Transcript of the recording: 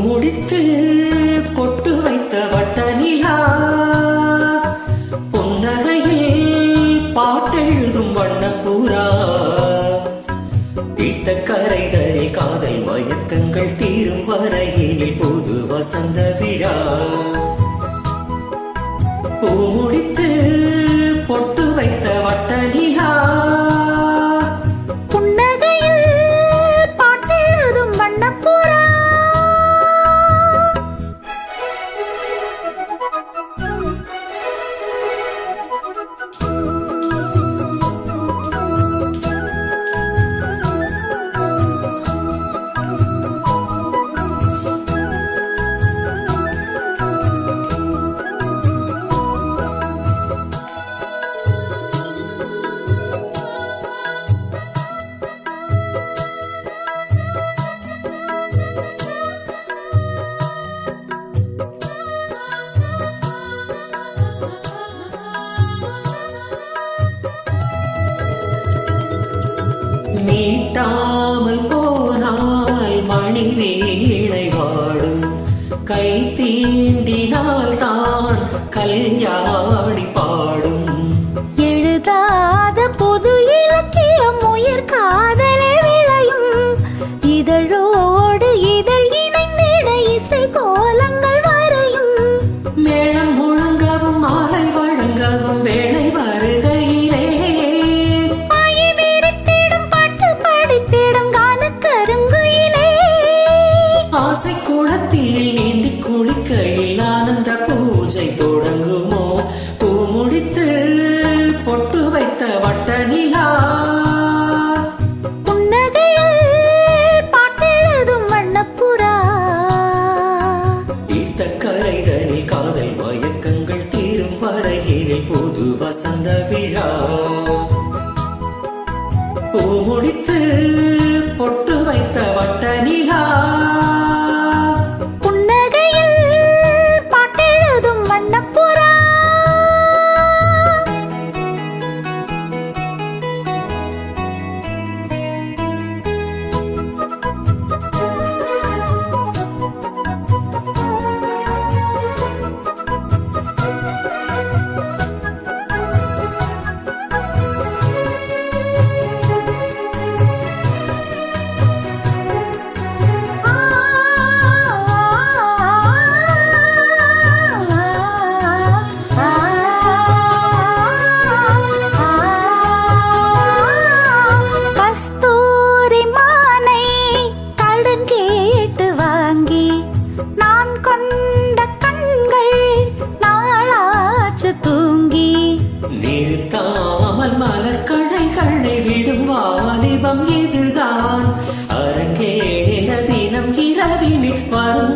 முடித்து பொட்டு வைத்த வட்ட நிலா புன்னகையில் பாட்டெழுதும் வண்ணப்பூரா தீர்த்த கரைதலில் காதல் மயக்கங்கள் தீரும் வரையினில் புது வசந்த விழா பூ முடித்து பொட்டு வைத்த வட்ட நிலா நீட்டாமல் போனால் மணி வீணை வாடும் கை தீண்டினால் தான் கல்யாணி பாடும் எழுதாத பொது இலக்கியம் உயிர் காதலே விளையும் இதழோடு இதழ் இணைந்திட இசை கோலங்கள் வரையும் மேளம் முழங்கவும் மாலை வழங்கவும் வேளை வருகையிலே ஆசை குளத்தினில் நீந்தி குளிக்கையில் ஆனந்த பூஜை தொடங்குமோ பூ முடித்து பொட்டு வைத்த வட்ட நிலா புன்னகையில் பாட்டெழுதும் வண்ணப்புறா தீர்த்த கரைதலில் காதல் மயக்கங்கள் தீரும் வரையினில் புது வசந்த விழா பூ முடித்து பொட்டு வைத்த வட்ட நிலா நிறுத்தாமல் மலர்கடைகளை விடும் வாலிபம் இதுதான் அரங்கேற தினம் இரவினில் வரும்